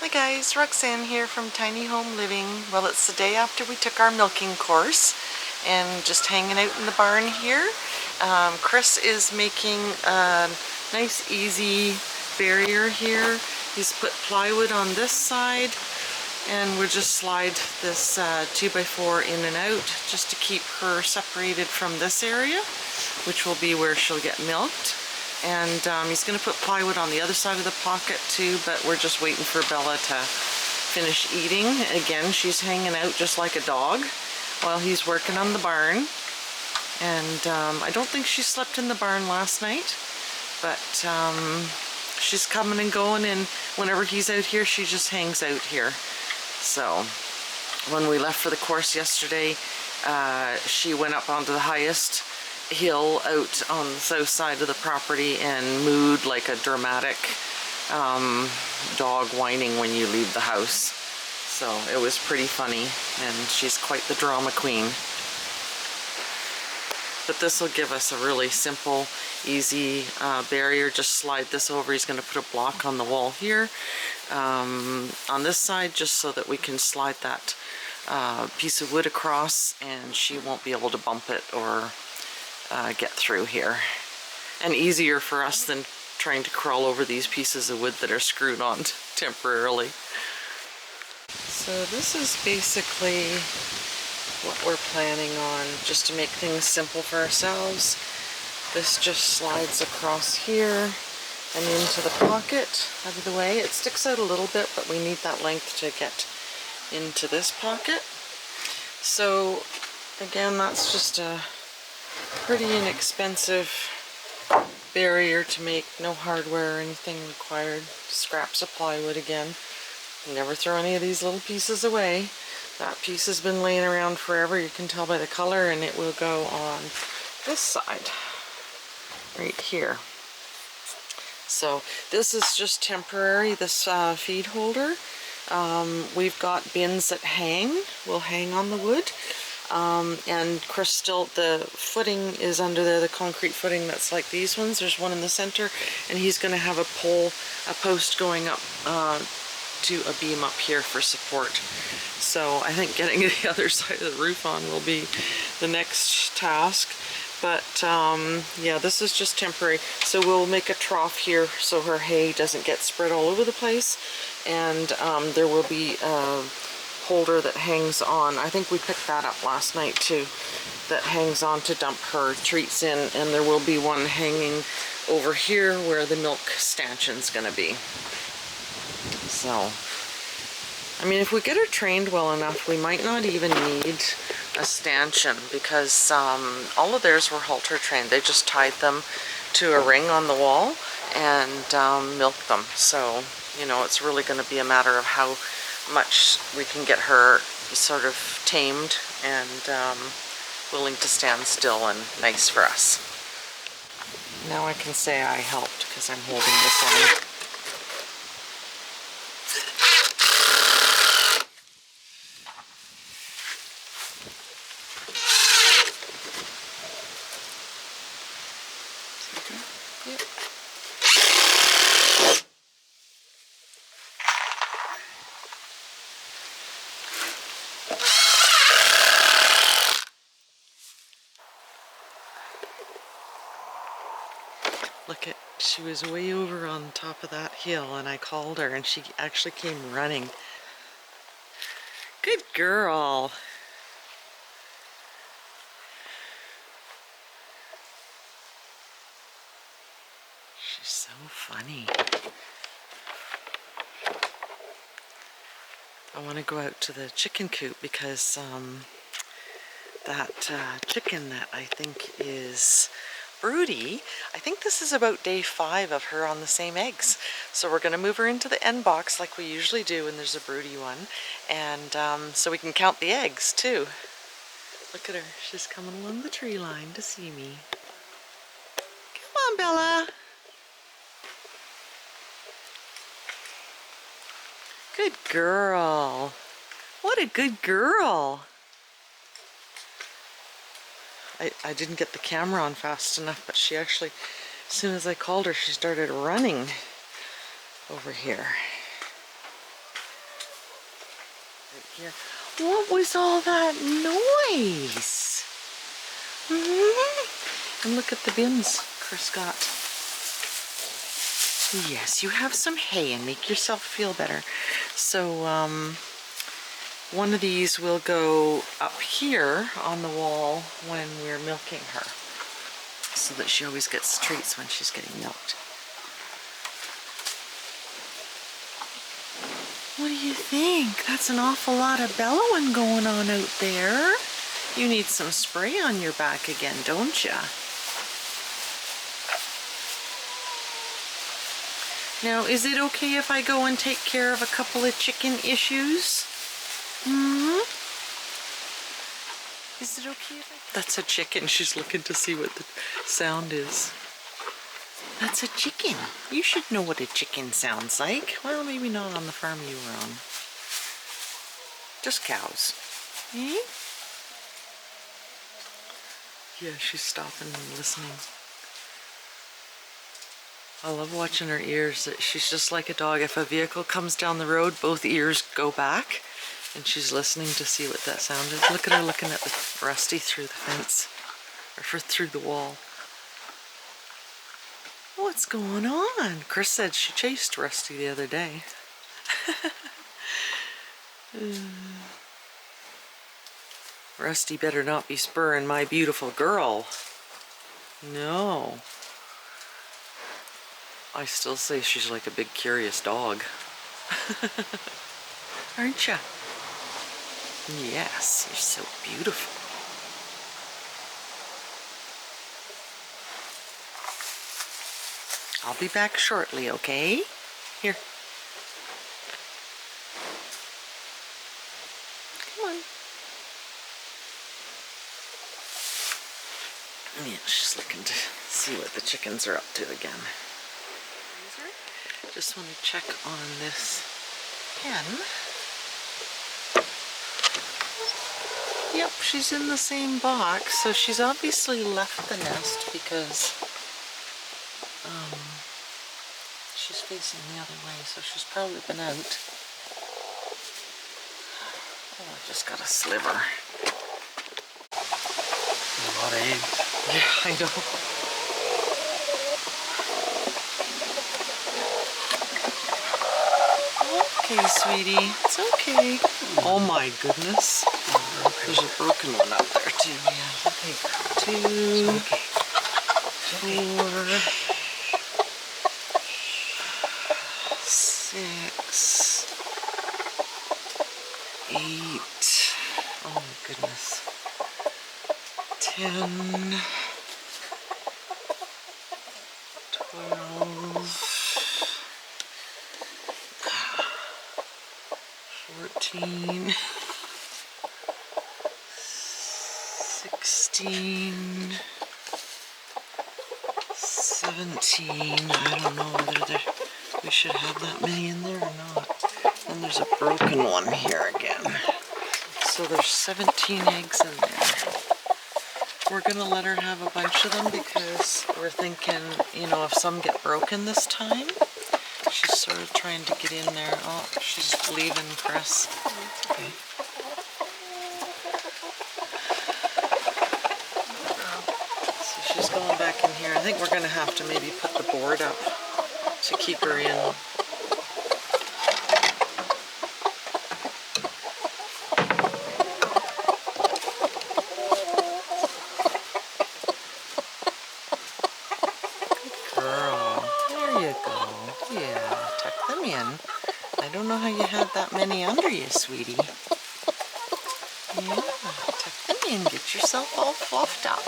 Hi guys, Roxanne here from Tiny Home Living. Well, it's the day after we took our milking course and just hanging out in the barn here. Chris is making a nice easy barrier here. He's put plywood on this side and we'll just slide this 2x4 in and out just to keep her separated from this area, which will be where she'll get milked. And he's going to put plywood on the other side of the pocket too, but we're just waiting for Bella to finish eating. Again, she's hanging out just like a dog while he's working on the barn. And I don't think she slept in the barn last night, but she's coming and going, and whenever he's out here, she just hangs out here. So when we left for the course yesterday, she went up onto the highest hill out on the south side of the property and mooed like a dramatic dog whining when you leave the house. So it was pretty funny, and she's quite the drama queen. But this will give us a really simple, easy barrier. Just slide this over. He's going to put a block on the wall here on this side, just so that we can slide that piece of wood across and she won't be able to bump it or get through here. And easier for us than trying to crawl over these pieces of wood that are screwed on temporarily. So this is basically what we're planning on, just to make things simple for ourselves. This just slides across here and into the pocket out of the way. It sticks out a little bit, but we need that length to get into this pocket. So again, that's just a pretty inexpensive barrier to make, no hardware or anything required. Scraps of plywood again. Never throw any of these little pieces away. That piece has been laying around forever, you can tell by the color, and it will go on this side, right here. So this is just temporary, this feed holder. We've got bins that will hang on the wood. And Chris still, the footing is under there, the concrete footing that's like these ones. There's one in the center, and he's going to have a post going up to a beam up here for support. So I think getting the other side of the roof on will be the next task. But yeah, this is just temporary. So we'll make a trough here so her hay doesn't get spread all over the place. And there will be a holder that hangs on. I think we picked that up last night too, that hangs on to dump her treats in, and there will be one hanging over here where the milk stanchion's gonna be. So I mean, if we get her trained well enough, we might not even need a stanchion, because all of theirs were halter trained. They just tied them to a ring on the wall and milked them. So you know, it's really going to be a matter of how much we can get her sort of tamed and willing to stand still and nice for us. Now I can say I helped because I'm holding this on. Yep. Look at, she was way over on top of that hill and I called her and she actually came running. Good girl. She's so funny. I want to go out to the chicken coop because that chicken that I think is Broody, I think this is about day 5 of her on the same eggs. So we're going to move her into the end box like we usually do when there's a Broody one. And so we can count the eggs too. Look at her. She's coming along the tree line to see me. Come on, Bella. Good girl. What a good girl. I didn't get the camera on fast enough, but she actually, as soon as I called her, she started running over here. here. What was all that noise? And look at the bins Chris got. Yes, you have some hay and make yourself feel better. So one of these will go up here on the wall when we're milking her, so that she always gets treats when she's getting milked. What do you think? That's an awful lot of bellowing going on out there. You need some spray on your back again, don't ya? Now, is it okay if I go and take care of a couple of chicken issues? Is it okay if I... That's a chicken. She's looking to see what the sound is. That's a chicken. You should know what a chicken sounds like. Well, maybe not on the farm you were on. Just cows. Eh? Yeah, she's stopping and listening. I love watching her ears. She's just like a dog. If a vehicle comes down the road, both ears go back, and she's listening to see what that sound is. Look at her looking at the Rusty through the fence, or through the wall. What's going on? Chris said she chased Rusty the other day. Rusty better not be spurring my beautiful girl. No. I still say she's like a big curious dog. Aren't ya? Yes, you're so beautiful. I'll be back shortly, okay? Here. Come on. Yeah, she's looking to see what the chickens are up to again. Just want to check on this hen. Yep, she's in the same box, so she's obviously left the nest because she's facing the other way, so she's probably been out. Oh, I just got a sliver. A lot of eggs. Yeah, I know. Okay, sweetie, it's okay. Oh my goodness. There's a broken one up there too. Yeah, okay. 2, 4, 6, 8. Oh my goodness. 10, 12. 14, 16, 17. I don't know whether we should have that many in there or not. And there's a broken one here again. So there's 17 eggs in there. We're gonna let her have a bunch of them because we're thinking, you know, if some get broken this time, she's sort of trying to get in there. Oh, she's leaving, Chris. Okay. So she's going back in here. I think we're going to have to maybe put the board up to keep her in. I don't know how you had that many under you, sweetie. Yeah, tuck them in, get yourself all fluffed up.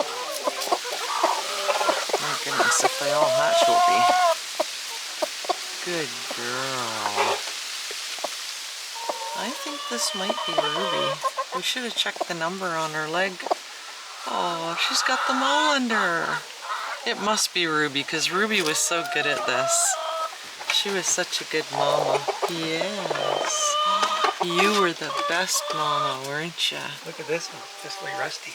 My goodness, if they all hatch, will be. Good girl. I think this might be Ruby. We should have checked the number on her leg. Oh, she's got them all under her. It must be Ruby, because Ruby was so good at this. She was such a good mama. Yes. You were the best mama, weren't you? Look at this one. This way Rusty.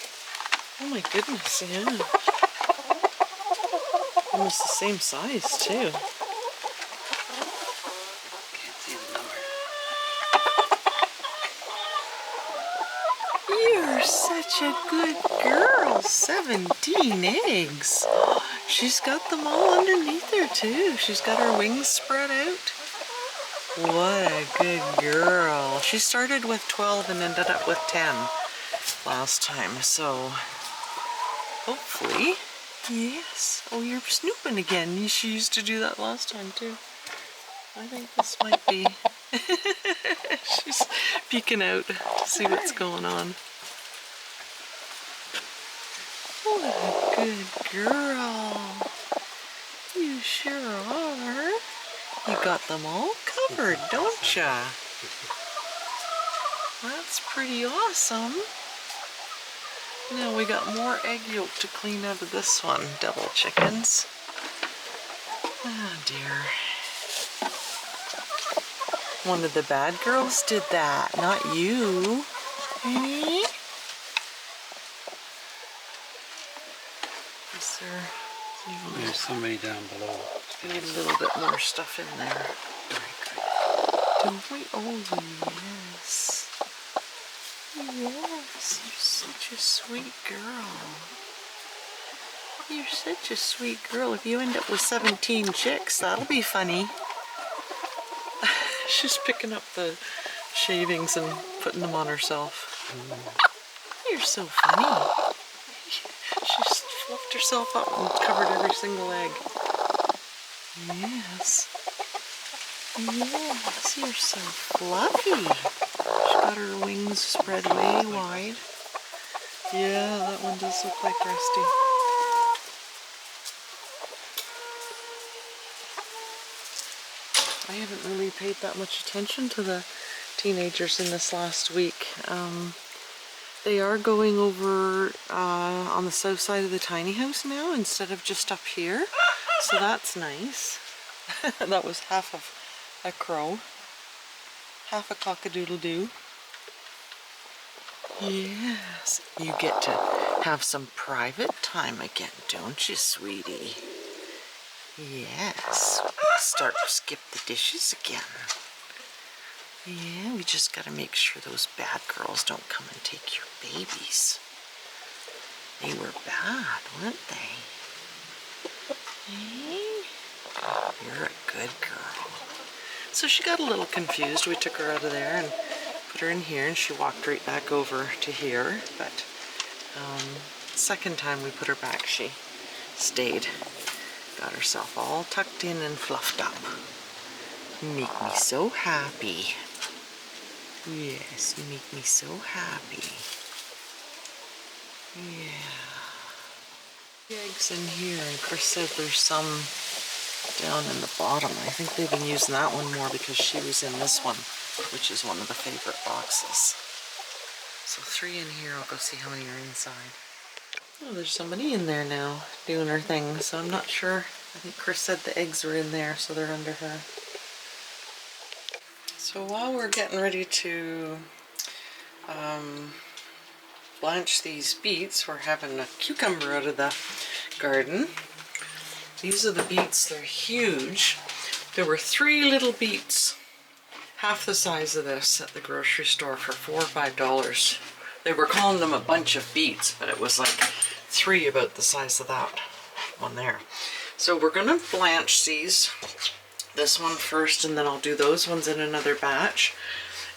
Oh my goodness, yeah. Almost the same size, too. Can't see the number. You're such a good girl. 17 eggs. She's got them all underneath her too. She's got her wings spread out. What a good girl. She started with 12 and ended up with 10 last time, so hopefully, yes. Oh, you're snooping again. She used to do that last time too. I think this might be. She's peeking out to see what's going on. What a good girl. You sure are. You got them all covered, don't ya? That's pretty awesome. Now we got more egg yolk to clean out of this one. Double chickens. Oh dear. One of the bad girls did that, not you. Eh? Is there... There's somebody down below. We need a little bit more stuff in there. Very good. Don't we? Oh, yes. Yes, you're such a sweet girl. You're such a sweet girl. If you end up with 17 chicks, that'll be funny. She's picking up the shavings and putting them on herself. You're so funny. She's fluffed herself up and covered every single egg. Yes. Yes, you're so fluffy. She's got her wings spread way wide. Yeah, that one does look like Rusty. I haven't really paid that much attention to the teenagers in this last week. They are going over on the south side of the tiny house now instead of just up here, so that's nice. That was half of a crow, half a cock-a-doodle-doo. Yes, you get to have some private time again, don't you, sweetie? Yes, start to skip the dishes again. Yeah, we just gotta make sure those bad girls don't come and take your babies. They were bad, weren't they? Hey? Oh, you're a good girl. So she got a little confused. We took her out of there and put her in here, and she walked right back over to here. But second time we put her back, she stayed. Got herself all tucked in and fluffed up. You make me so happy. Yes, you make me so happy. Yeah. The eggs in here, and Chris said there's some down in the bottom. I think they've been using that one more because she was in this one, which is one of the favorite boxes. So 3 in here. I'll go see how many are inside. Oh, there's somebody in there now doing her thing, so I'm not sure. I think Chris said the eggs were in there, so they're under her. So while we're getting ready to blanch these beets, we're having a cucumber out of the garden. These are the beets. They're huge. There were 3 little beets, half the size of this, at the grocery store for $4 or $5. They were calling them a bunch of beets, but it was like 3 about the size of that one there. So we're gonna blanch these. This one first, and then I'll do those ones in another batch,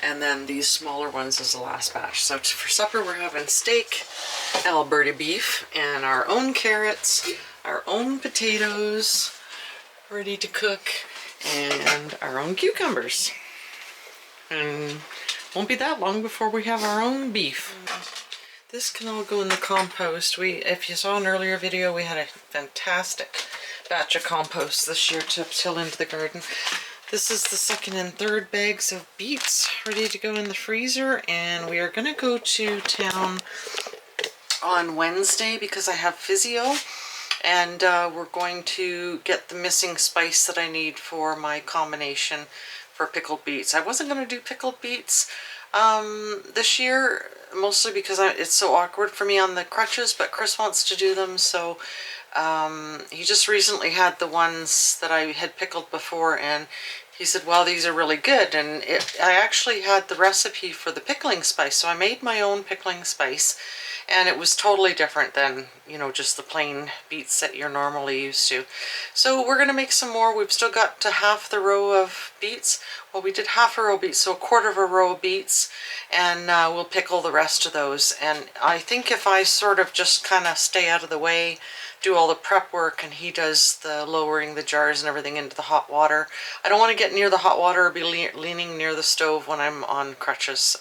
and then these smaller ones as the last batch. So for supper we're having steak, Alberta beef, and our own carrots, our own potatoes ready to cook, and our own cucumbers. And won't be that long before we have our own beef. This can all go in the compost. If you saw an earlier video, we had a fantastic batch of compost this year to till into the garden. This is the 2nd and 3rd bags of beets ready to go in the freezer, and we are going to go to town on Wednesday because I have physio, and we're going to get the missing spice that I need for my combination for pickled beets. I wasn't going to do pickled beets this year, mostly because it's so awkward for me on the crutches, but Chris wants to do them, so he just recently had the ones that I had pickled before, and he said, well, these are really good. And I actually had the recipe for the pickling spice, so I made my own pickling spice, and it was totally different than, you know, just the plain beets that you're normally used to. So we're gonna make some more. We've still got half the row of beets. Well, we did half a row of beets, so a quarter of a row of beets, and we'll pickle the rest of those. And I think if I sort of just kind of stay out of the way, do all the prep work, and he does the lowering the jars and everything into the hot water. I don't want to get near the hot water or be leaning near the stove when I'm on crutches,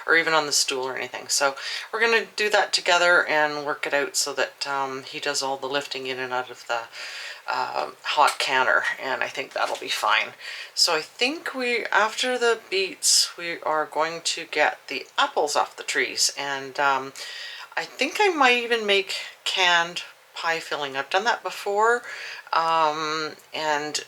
or even on the stool or anything. So we're going to do that together and work it out so that he does all the lifting in and out of the hot canner, and I think that'll be fine. So I think after the beets, we are going to get the apples off the trees, and I think I might even make canned pie filling. I've done that before, and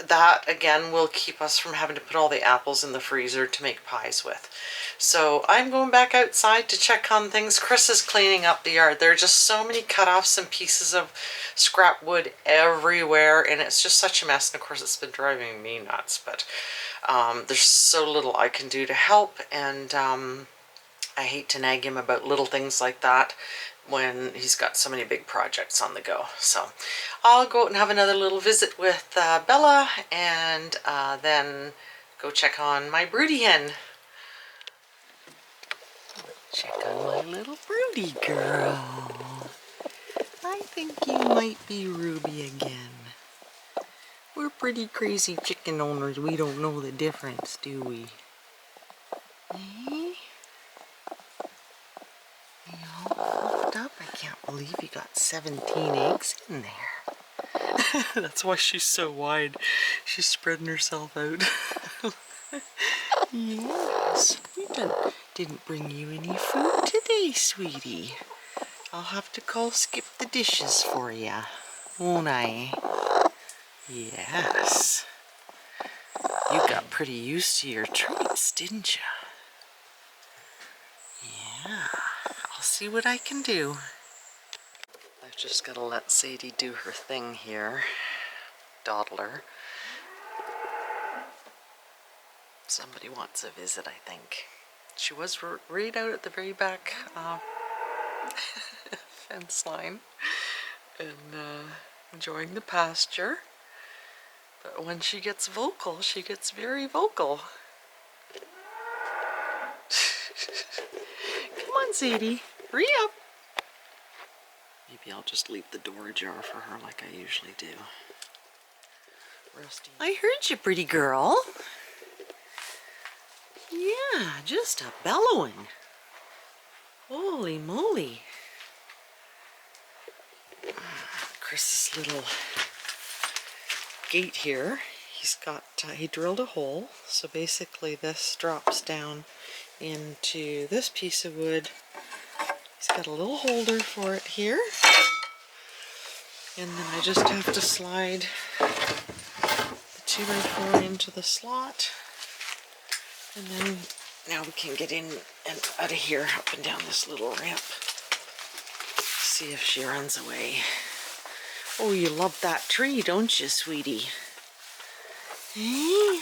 that again will keep us from having to put all the apples in the freezer to make pies with. So I'm going back outside to check on things. Chris is cleaning up the yard. There are just so many cut-offs and pieces of scrap wood everywhere, and it's just such a mess. And of course it's been driving me nuts, but there's so little I can do to help, and I hate to nag him about little things like that when he's got so many big projects on the go. So I'll go out and have another little visit with Bella, and then go check on my Broody hen. Check on my little Broody girl. I think you might be Ruby again. We're pretty crazy chicken owners. We don't know the difference, do we? Eh? You all hooked up? I can't believe you got 17 eggs in there. That's why she's so wide. She's spreading herself out. Yes, we didn't bring you any food today, sweetie. I'll have to call Skip the dishes for ya, won't I? Yes. You got pretty used to your treats, didn't you? Yeah, I'll see what I can do. I've just got to let Sadie do her thing here. Dawdler. Somebody wants a visit, I think. She was right out at the very back fence line and enjoying the pasture. But when she gets vocal, she gets very vocal. Come on, Sadie, hurry up. Maybe I'll just leave the door ajar for her like I usually do. Rusty. I heard you, pretty girl. Yeah, just a bellowing. Holy moly. Chris's little gate here, he's got, he drilled a hole, so basically this drops down into this piece of wood. He's got a little holder for it here, and then I just have to slide the 2x4 into the slot, and then now we can get in and out of here, up and down this little ramp. See if she runs away. Oh, you love that tree, don't you, sweetie? Hey?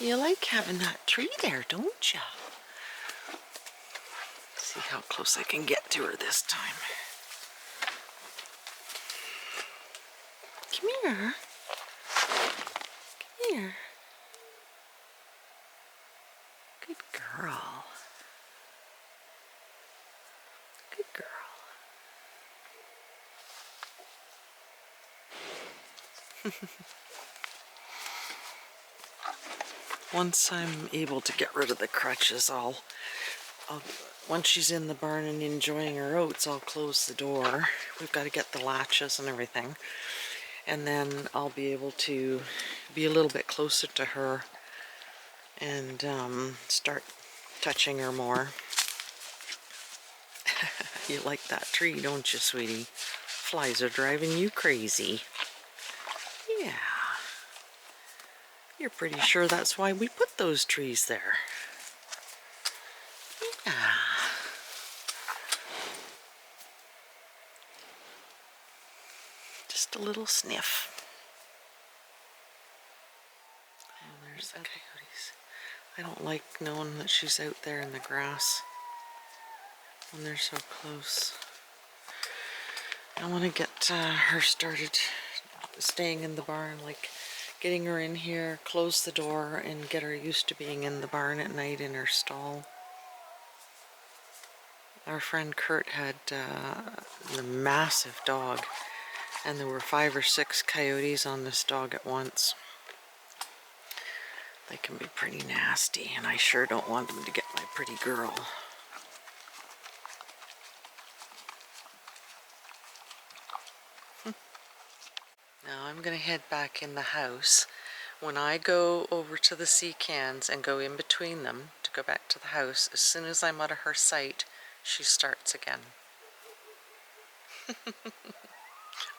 You like having that tree there, don't you? See how close I can get to her this time. Come here. Come here. Good girl. Good girl. Once I'm able to get rid of the crutches, once she's in the barn and enjoying her oats, I'll close the door. We've got to get the latches and everything. And then I'll be able to be a little bit closer to her and start touching her more. You like that tree, don't you, sweetie? Flies are driving you crazy. Yeah. You're pretty sure that's why we put those trees there. Yeah. Just a little sniff. There's the coyotes. I don't like knowing that she's out there in the grass when they're so close. I want to get her started staying in the barn, like getting her in here, close the door, and get her used to being in the barn at night in her stall. Our friend Kurt had a massive dog, and there were 5 or 6 coyotes on this dog at once. They can be pretty nasty, and I sure don't want them to get my pretty girl. Now I'm going to head back in the house. When I go over to the sea cans and go in between them to go back to the house, as soon as I'm out of her sight, she starts again.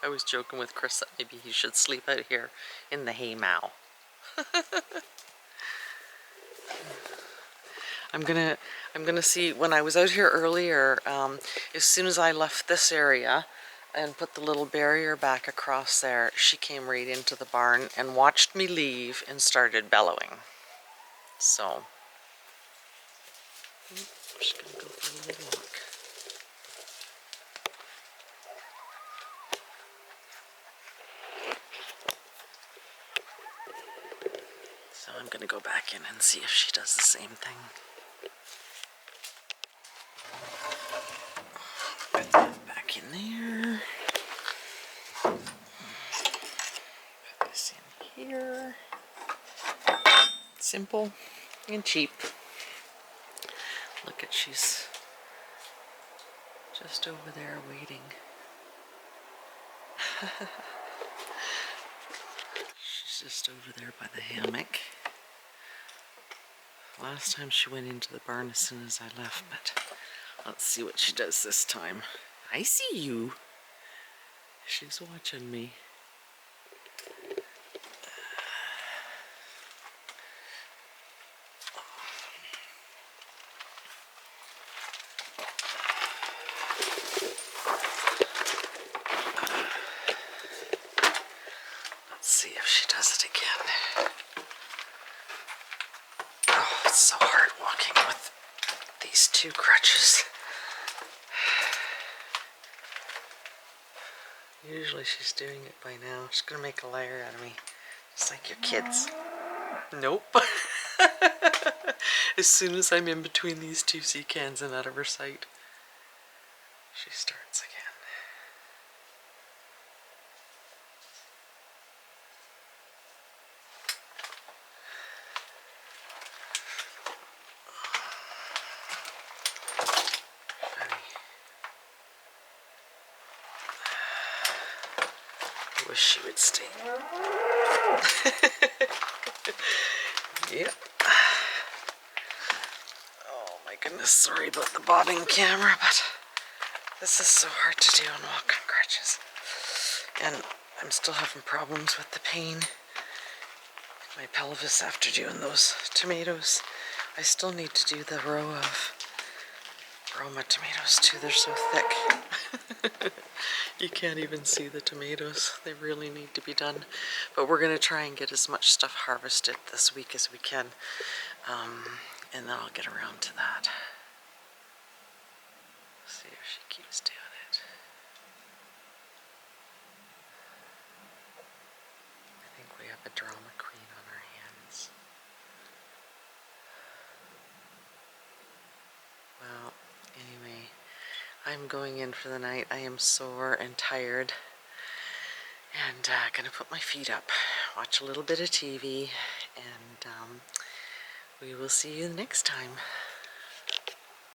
I was joking with Chris that maybe he should sleep out here in the hay mow. I'm gonna see, when I was out here earlier, as soon as I left this area and put the little barrier back across there, she came right into the barn and watched me leave and started bellowing. So, I'm just gonna go for a little walk. So I'm gonna go back in and see if she does the same thing. Back in there. Put this in here. Simple and cheap. Look at, she's just over there waiting. She's just over there by the hammock. Last time she went into the barn as soon as I left, but let's see what she does this time. I see you. She's watching me. Let's see if she does it again. Oh, it's so hard walking with these 2 crutches. Usually she's doing it by now. She's gonna make a liar out of me, just like your kids. Nope. As soon as I'm in between these 2 sea cans and out of her sight, she starts again. I wish she would stay. Yep. Oh my goodness, sorry about the bobbing camera, but this is so hard to do and walk on crutches. And I'm still having problems with the pain in my pelvis after doing those tomatoes. I still need to do the row of Roma tomatoes too, they're so thick. You can't even see the tomatoes. They really need to be done. But we're going to try and get as much stuff harvested this week as we can. And then I'll get around to that. See if she keeps doing it. I think we have a drama queen on our hands. Well, anyway, I'm going in for the night. I am sore and tired. And gonna put my feet up, watch a little bit of TV, and we will see you next time.